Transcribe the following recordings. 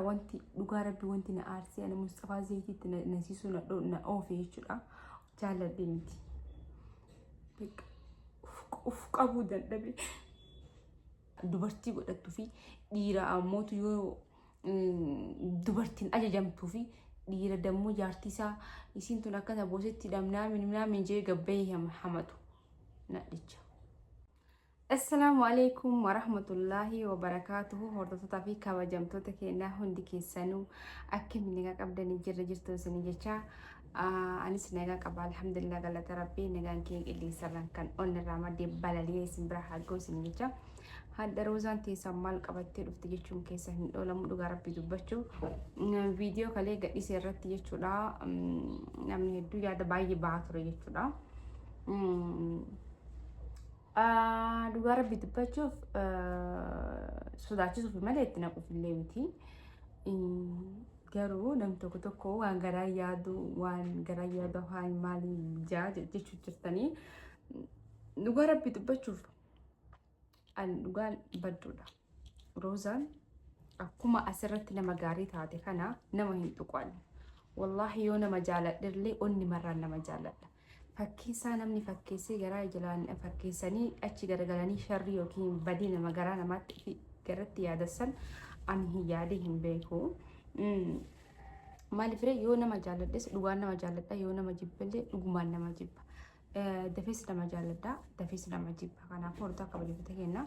wanti dhugaa rabbi wanti na aarsee ana Mustafaa Zeetiitti nasiisu na oofe jechuudha. Jaaladhe miti. Uf qabuu dadhabe. Dubartii godhattuu fi dhiira ammootu yoo dubartiin ajajamtuu fi dhiira dammoo jaartisaa isiin tun akkana boosetti dhamnaamin jee gabbee hamatu nadhicha. Assalaamu alaikum warahmatullahi wabarakatuhu. Hordoftoota fi kabajamtoota keenyaa hundi keessanuu akkamiin nagaa qabdanii jirtu isin jecha anis nagaa qaba alhamdulillah galata rabbii nagaan kee qilleensarraan kan onnirraa maddee balali'ee isin bira hagoo isin jecha hadda roozaan teessan maal qabattee dhufte jechuun keessa hin dhoolamu dhugaa rabbii dubbachuu viidiyoo kalee gadhiisee irratti jechuudha. Namni hedduu yaada baay'ee ba'aa ture jechuudha. Dhugaa rabbii dubbachuuf sodaachisuuf malee itti naquuf illee miti. Garuu namni tokko waan garaa yaadu afaan maalii jechuu jirtanii dhugaa rabbii dubbachuuf dhugaan badduudha. Roozaan akkuma asirratti nama gaarii taate kana nama hin tuqan. Wallahi yoo nama jaaladhillee onni marraan nama jaaladha. Fakkeessaa namni fakkeessee garaa jalaan fakkeessanii achi garagalanii sharrii yookiin badii nama garaa namaatti garatti yaadassan ani hin yaade hin beeku. Maaliif yoo nama jaaladhes dhugaan nama jaaladha, yoo nama jibballee dhugumaan nama jibba. Dafees nama jaaladha, dafees nama jibba. Kanaafuu hordofaa kabajamtoota keenya.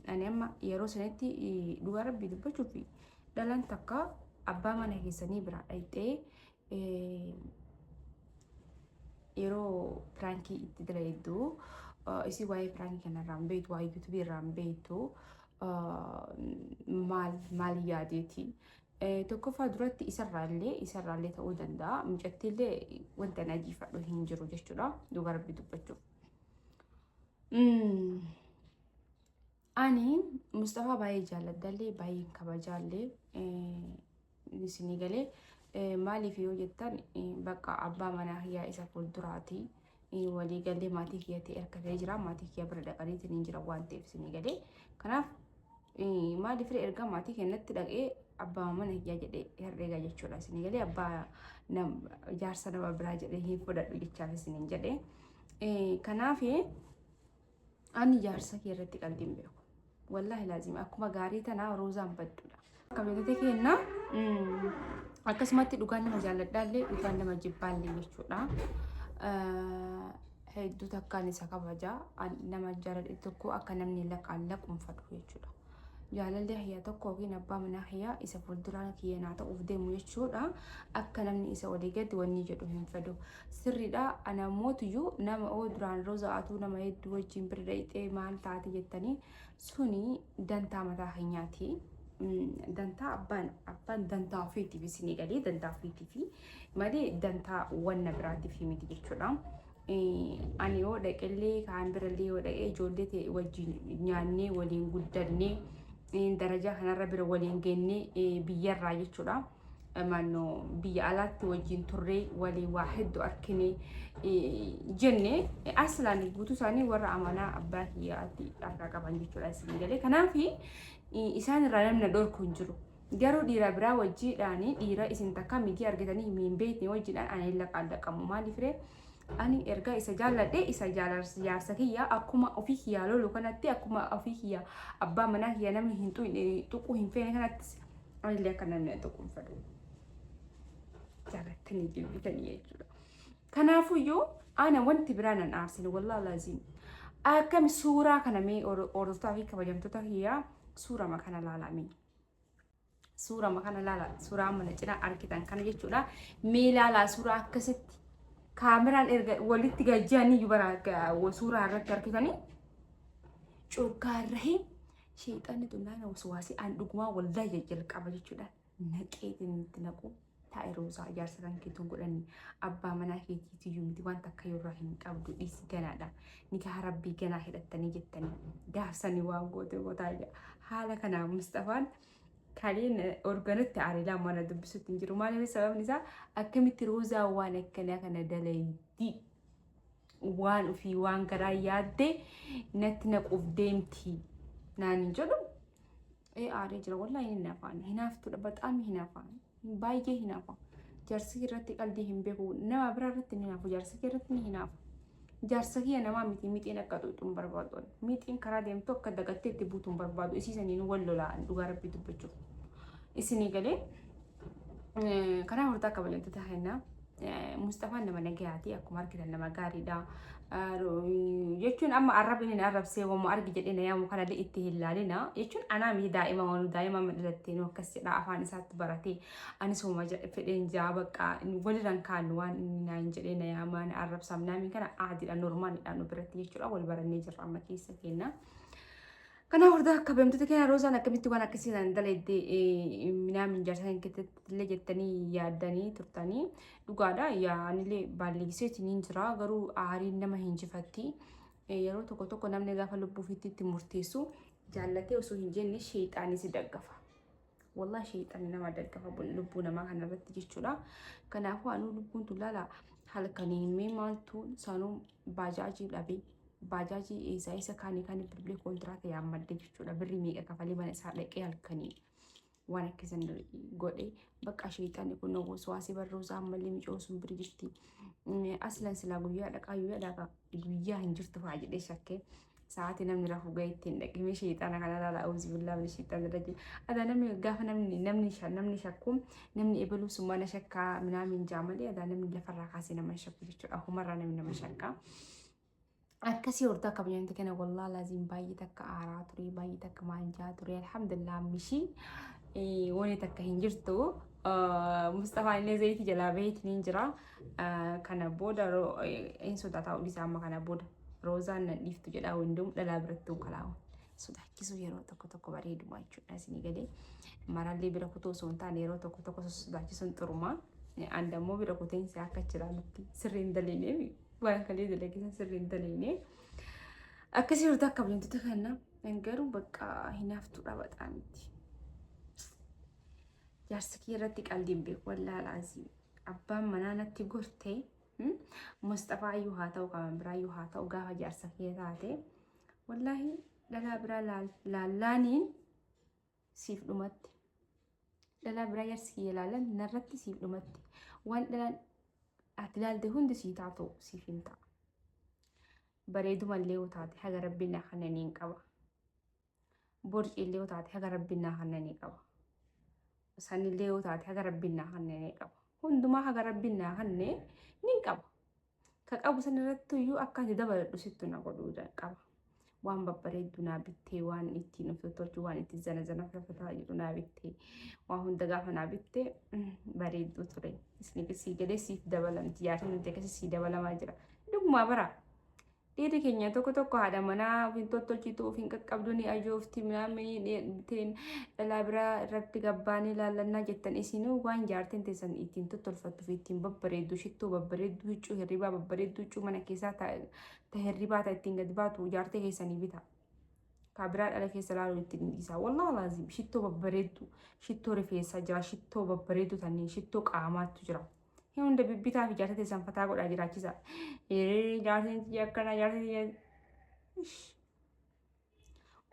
Ani amma yeroo sanatti dhugaa rabbii dubbachuuf dhalaan takka abbaa mana keessanii bira dhayxee yeroo pirankii itti dalagdu isi waa'ee pirankii kanarraan beektu waa'ee yuutuubii irraan beektu maal yaadeeti. Tokkoffaa duratti isarraallee ta'uu danda'a. Mucattiillee wanta na ajiifadhu hin jiru jechuudha dhugaa rabbii dubbachuuf. Ani Mustafaa baay'ee jaalladhallee baay'een kabajaallee isinii galee maaliif yoo jettan bakka abbaa manaa hiyyaa isa fuulduraati walii galee maatii kiyyatti ergatee jira. Maatii kiyya bira dhaqaniitiin hin jira waan ta'eef isinii galee. Kanaaf maaliif erga maatii kennatti dhaqee abbaa mana hiyyaa jedhee herreega jechuudha isinii galee. Abbaa jaarsa nama biraa jedhee hin fudhadhu jechaaf isiniin jedhee. Kanaaf ani jaarsa kee irratti qalbiin beeku. Wallahi laazima akkuma gaarii tanaa roozaan badduudha. Kabajamtoota keenya akkasumatti dhugaan nama jaalladhaallee dhugaan nama jibbaallee jechuudha. Hedduu takkaan isa kabaja. Nama jaaladhe tokko akka namni laqaan laquunfadhu jechuudha. Jaalallee hiyyaa tokko yookiin abbaa manaa hiyyaa isa fuulduraan kiyyanaa ta'uuf deemu jechuudha. Akka namni isa walii gadi wanni jedhu hin fedhu. Sirriidha. Anamootuyyuu nama duraan rooza'aatu nama hedduu wajjin bira dhayxee maal taate jettanii suni dantaa mataa keenyaati. Dantaa abbaan dantaa ofiitiif isinii galee dantaa ofiitiif malee dantaa wanna biraatiif miti jechuudha. Ani yoo dhaqellee kaan birallee yoo dhaqee ijoollee ta'e wajjin nyaannee waliin guddannee darajaa kanarra bira waliin geennee biyyarraa jechuudha. Mannoo biyya alaatti wajjin turree waliin waa hedduu arkinee jennee aslaan guutuu isaanii warra amanaa abbaa kiyyaatti harkaa qaban jechuudha isinii galee. Kanaaf isaan irraa namni dhorku hin jiru. Garuu dhiira biraa wajjiidhaan dhiira isin takka miti argatanii hin beekne wajjiidhaan ani laqaan dhaqamu. Maaliif ani erga isa jaalladhe isa jaarsa kiyyaa akkuma ofii kiyyaa lolu kanatti akkuma ofii kiyyaa abbaa manaa kiyyaa namni hin tuqu hin feene kanatti anillee akka namni tuqu hin fedhu. Jaalattanii jibbitanii jechuudha. Kanaafuyyuu ana wanti biraa nan aarsine wallaahi laazim. Akkam suuraa kana mee hordoftoota fi kabajamtoota kiyyaa suuraa makana laalamee. Suuraa makana laala suuraa mana cinaa argitan kana jechuudha. Mee laalaa suuraa akkasitti kaameraan erga walitti gajjaanii yubara suuraa irratti argitanii coggaarrahee sheexanni tunnaan waswaasii aan dhugumaa waldaa jalqaba jechuudha. Naqeetiin itti naqu taa'e roozaa jaarsa kan keetuun godhanni abbaa manaa keetiitiyyuu miti waan takka yeroo hin qabdu dhiisi ganaadha. Nikaa rabbii ganaa hidhattanii jettanii gaarsanii waan gootaa jira. Haala kanaa Mustafaan kaleen organatti aariidhaan mana dubbisutti hin jiru. Maaliif sababni isaa akkamitti roozaa waan akkanaa kana dalaydii waan ofii waan garaa yaaddee natti naquuf deemti naan hin jedhu. aaree jira wallaahi hin afaan hinaaftuudha baxaami hinaafaan baay'ee hinaafa jaarsi irratti qalbii hin beeku nama biraa irratti hin hinaafu jaarsi irratti ni hinaafa jaarsa kiyya namaa miti mixiin akka xuuxuun barbaadu mixiin karaa deemtu akka dagattee itti buutuun barbaadu isiisaniin wal lola'an dhugaa rabbii dubbachuuf isinii galee karaa hortaa kabalantu taa'enna Mustafaan nama nagayaati akkuma argitan nama gaariidha jechuun amma arrabni arrabsee wamu argi jedhee yaamu kana itti hin laalina jechuun anaa mi daa'ima madalattee nu akkas jedha afaan isaatti baratee anis homa fedheen jaa bakka walirran kaanu waan inni naan jedhee na yaamaan arrabsaam naami kana aadiidha normaalidha nu biratti jechuudha wal barannee jirra amma keessa kenna. Kana horda akka beemtoota keenya roosaan akkamitti waan akkasiisan dalaydee minaamin jaarsan illee jettanii yaaddanii turtanii dhugaadha yaanillee baay'eetiin jira garuu aariin nama hin jifatti yeroo tokko namni gaafa lubbuu itti murteessu jaallatee osoo hin jenne sheexaanii si daggafa wallah sheexaanii nama daggafa lubbuu namaa kanarratti jechuudha kanaafuu anuu lubbuun tullaala halkanii mee maaltu sanuu baajaajii dhabee bajaajii isa kaanii kan birrii kontiraata yaammadde jechuudha birrii meeqa kafalee mana isaa dhaqee halkanii waan akkasan godhe bakka sheexaani kun waswaasii barroosaa ammallee micoosuun birrii jirti aslan silaa guyyaa dhaqaa guyyaa hin jirtu fa'aa jedhee shakkee sa'aatii namni rafuu ga'e ittiin dhaqee sheexaana kana laala awuzi billaa bili sheexaana dha jedhe adaa namni gaafa namni shakku namni ebaluu summaana shakkaa minaamin jaamalee adaa namni lafarraa kaasee nama shakku jechuudha humarraa namni nama shakkaa. Akkasii hortaa kabajamte kana wallaa laazim baay'ee takka aaraa ture baay'ee takka maanjaa ture alhamdulillah mishii wani takka hin jirtu Mustafaan illee zayitii jalaa baheetiin jira kana booda hin sodaata ulisaa amma kana booda roozaan nan dhiiftu jedhaa hundum dhalaa biratti kalaawu sodaachisu yeroo tokko bareeduma jechuudha isinii galee marallee bira kutoo osoo hin taane yeroo tokko sodaachisuun xuruma andammoo bira kuteensi akka jiraannutti sirriin daleelee waan kalee dalagisan sirriin daleene akkasii hortaa akka beemtoota kana garuu bakka hinaaftuudha baxaamitti jaarsa kee irratti qalbiin beeku wallaalaazii abbaan manaa natti gorte Mustafaa iyyuu haa ta'u kan biraa iyyuu haa ta'u gaafa jaarsa kee taate wallaahi dhalaa biraa laallaaniin siif dhumatti dhalaa biraa jaarsi kee laallan narratti siif dhumatti waan dhalaan ati laalte hundi sii taatu siif hin ta'a. Bareeduma illee yoo taate haga rabbinaa kanneen qaba. Borci illee yoo taate haga rabbinaa kanneen qaba. Sani illee yoo taate haga rabbinaa kanneen qaba. Hundumaa haga rabbinaa kanneen ni qaba. Ka qabu san irratti iyyuu akka ati dabaladhu sittu na godhuu qaba. Waan babbareeddu naa bittee waan ittiin of tolchu waan ittiin zana fafataa jedhu naa bittee waan hunda gaafa naa bittee bareeddu ture. Isni sii galee siif dabalamti yaadni nuti akkasii sii dabalamaa jira. Dhuguma bara dhiirri keenya tokko haadha manaa ofiin tottolchitu ofiin qaqqabdu ni ajoofti minaamin dhalaa biraa irratti gabbaanii laallannaa jettan isinuu waan jaartiin teessan ittiin tottolfattuuf ittiin babbareeddu shittoo babbareeddu huccuu hirribaa babbareeddu huccuu mana keessaa ta hirribaa ta ittiin gad baatu jaartee keessanii bita. Kaabiraa dhala keessa laaluun ittiin dhiisaa wallaahi laazim shittoo babbareeddu shittoo rifeensaa jira shittoo babbareeddu tanneen shittoo qaamaattu jira. Hunda bibbitaa fi jaarsa teessan fataa godhaa jiraachisa. Jaarsi akkana jaarsi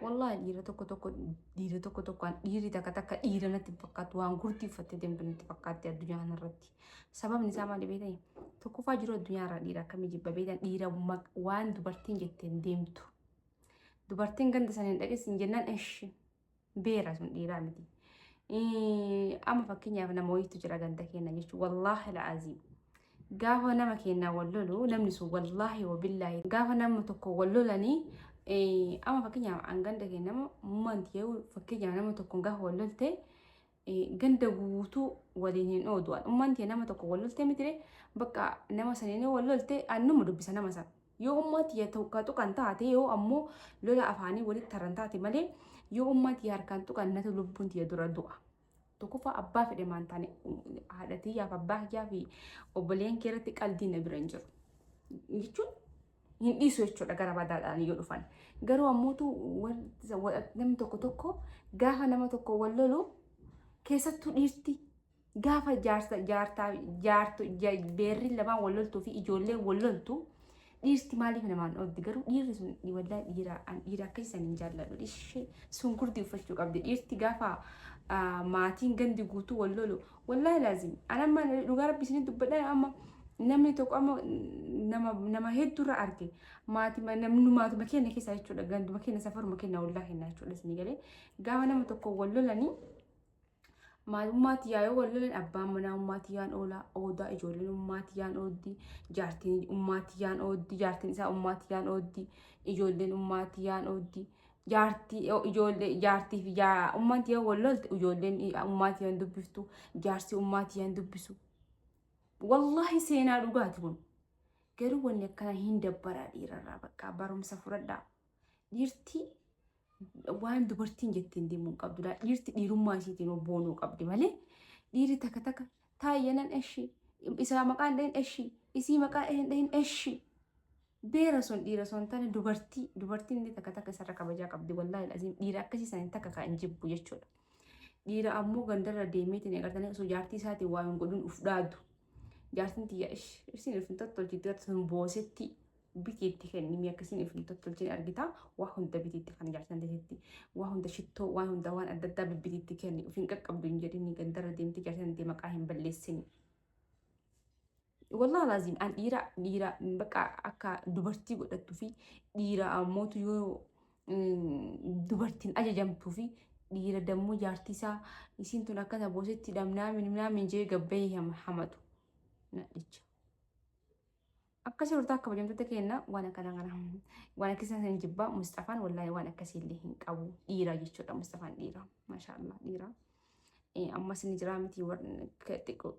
wallaahi dhiira tokko dhiirri takka dhiira natti fakkaatu waan gurtii uffattee deemtu natti fakkaatti addunyaa kanarratti. Sababni isaa maali beekanii? Tokkoffaa jiru addunyaa irraa dhiira akkamii jibba beekan dhiira waan dubartiin jetteen deemtu. Dubartiin ganda saniin dhageessin jennaan ishi beera sun dhiiraa miti. Amma fakkeenyaaf nama wayiitu jira ganda keenya jechuun wallaahi la'aazii gaafa nama keenyaa wal lolu namni sun wallaahi wabillaahi gaafa nama tokko wal lolanii amma fakkeenyaaf an ganda keenya nama ummanti yoo fakkeenyaaf nama tokko gaafa wal lolte ganda guutuu waliin hin oodu ummanti nama tokko wal lolte mitire bakka nama saniin wal lolte annuma dubbisa nama sana yoo ummati ya tuqan taate yoo ammoo lola afaanii walitti taran taate malee yoo ummati harkaan tuqan natu lubbuun tiya dura du'a. Tokkoffaa abbaa fedhe maan taane haadhatii yaaf abbaa yaa fi obboleen kee irratti qalbii na bira hin jiru. Jechuun hin dhiisu jechuudha gara badaadhaan yoo dhufan. Garuu ammootu namni tokko gaafa nama tokko wal lolu keessattuu dhiirti gaafa beerri lamaan wal loltuu fi ijoolleen wal loltu dhiirti maaliif namaan oolti garuu dhiirri sun wallaa dhiira akka isan hin jaalladhu ishee sun gurdi uffachuu qabdi dhiirti gaafa maatiin gandi guutuu wal lolu wallaa laazim anamma dhugaa rabbi isin dubbadha amma namni tokko amma nama hedduurra arge namni maatuma keenya keessa jechuudha ganduma keenya safaruma keenya wallaa keenya jechuudha isin galee gaafa nama tokko wal lolanii maatummaatti yaayoo wal lolan abbaan manaa ummaatti yaan oodaa ijoolleen ummaatti yaan ooddi jaartiin ummaatti yaan ooddi jaartiin isaa ummaatti yaan ooddi ijoolleen ummaatti yaan ooddi jaartii fi ummaatti yaa wal lolte ijoolleen ummaatti yaan dubbiftu jaarsi ummaatti yaan dubbisu wallahi seenaa dhugaati kun garuu wanni akkana hin dabbaraa dhiirarraa bakka barumsa fudhadhaa dhiirti waan dubartiin jettiin deemuun qabdudha dhiirti dhiirummaa isiitiin boonuu qabdi malee dhiirri takka taayyanan eshi isaa maqaan dhahin eshi isii maqaa dhahin eshi beera sun dhiira sun tane dubartiin inni takka isarra kabajaa qabdi wallaahi aziim dhiira akkasii sanin takka kan jibbu jechuudha dhiira ammoo gandarra deemeetiin eegartanii osoo jaartii isaatiin waa hin godhin uf dhaadu jaartiin tiyya isin ifin tottolchiitti sun boosetti bitiitti kennimi akkasiin ifin tottolchiin argita waa hunda bitiitti kan jaarsan deetti waa hunda shittoo waa hunda waan adda addaa bitiitti kenni ufin qaqqabdu hin jedhini gandarra deemti jaarsan deema maqaa hin balleessini والله لازم أن إيرا بقى أكا دبرتي قدرت في إيرا موت يو دبرتين أجا جنبتو في إيرا دمو جارتيسا يسين تناكا بوستي دمنا من جي قبيه محمد نأجج أكا سورتا كبجمت تكينا وانا كسا سنجبا مصطفى والله وانا كسي اللي هنك أبو إيرا جيشوتا مصطفى إيرا ما شاء الله إيرا أما سنجرامتي ورن كتكو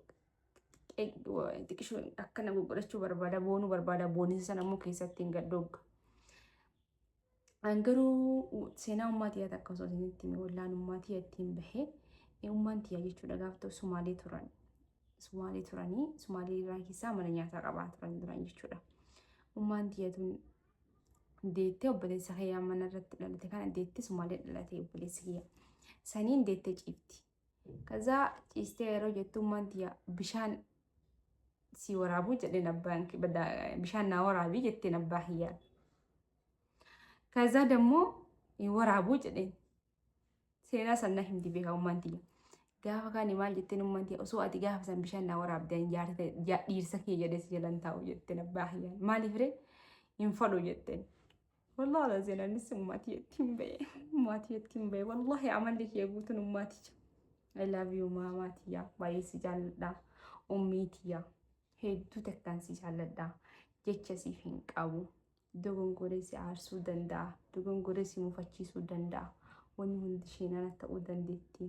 Tikishu akkana gurgurachuu barbaada boonisa sana immoo keessatti hin gaddoogga. An garuu seenaa ummaatii takka osoo isinitti hime wallaan ummaatii ittiin bahee ummaan tiyyaa jechuudha gaafa ta'u Sumaalee turan. Sumaalee turanii Sumaalee irraa keessaa mana nyaataa qabaa turan jechuudha. Ummaan tiyyaa tun deettee obboleessa kiyyaa mana irratti dhalate kana deettee Sumaalee dhalate obboleessa kiyyaa. Saniin deettee ciifti. Kazaa ciistee yeroo jettu ummaan tiyyaa bishaan si waraabuu jedheen abbaan bishaan naa waraabii jetteen abbaa hiyyaa. Kazaa dammoo waraabuu jedheen seenaa sanna himti beekaa ummaan tiyya. Gaafa kaani maal jetteen ummaan tiyya osoo ati gaafa san bishaan naa waraabdeen dhiirsa kee jedhee si jalan taa'u jetteen abbaa hiyyaa. Maaliif ree hin fadhu jetteen. Wallah la zeenaanis ummatii ittiin ba'e wallahi amalli kee guutuun ummaaticha. I love you mama tiyya baay'ee si jaalladha ummii tiyya. Hedduu takkaan si jaalladha jecha siif hin qabu dogongoree si aarsuu danda'a dogongoree si mufachiisuu danda'a wanni hundi isheenana ta'uu dandeetti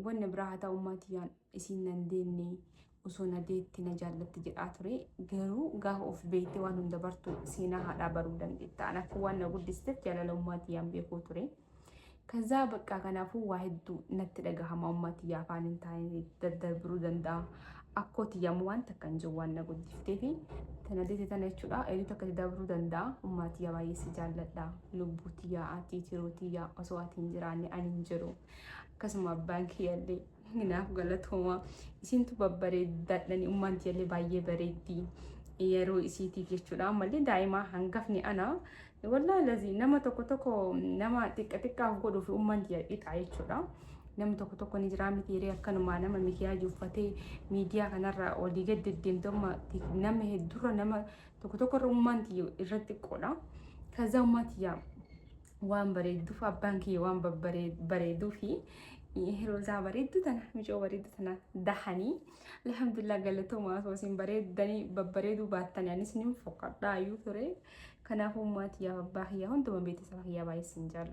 wanni biraa haa ta'u ummatiyyaan isiin nan deenne osoo na deetti na jaallatti jedhaa ture garuu gaafa of beekte waan hunda bartu seenaa haadhaa baruu dandeetta anaaf waan na guddisteef jaalala ummatiyyaan beekuu ture ከዛ በቃ ከናፉ ዋህዱ ነት ደጋሃማ ኡማቲያ አፋንን ታይን ደደብሩ ደንዳ አኮቲያ ሙዋን ተከንጆ ዋና ጉዲፍቴ ፊ ተነዴት ተነቹዳ ኤሊ ተከቲ ደብሩ ደንዳ ኡማቲያ ባይስ ጃለዳ ሉቡቲያ አቲ ቲሮቲያ ኦሶዋት እንጅራኔ አንንጀሮ ከስማ ባንክ ያለ ግናፍ ገለቶማ ኢሲንቱ በበሬዳደኒ ኡማንቲያ ለ ባየ በሬዲ የሮ ኢሲቲ ጀቹዳ ማለ ዳይማ hangafni ana والله الذي نما توكو نما تك غودو في امانتي ايتا يچودا نما توكو نجرامي تيري كانوا نما مكياج وفتي ميديا كنرا ودي جد ديمتم نما هدور نما توكو امانتي يرتقولا كذا امانتي وان بريدو فبانكي وان بريدو في يهرو زابريدو تنا ميجو بريدو تنا دحني الحمد لله قالتو ما سوسين بريد دني ببريدو باتن يعني سنين فقط لا يوثري كناف أمتي يا باهية هون دوما بيت سباهية باي سنجر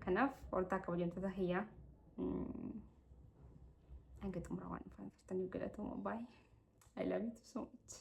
كناف ورتاك وجنت تهيا أنك تمروان فانفتني وقلتهم باي I love you so much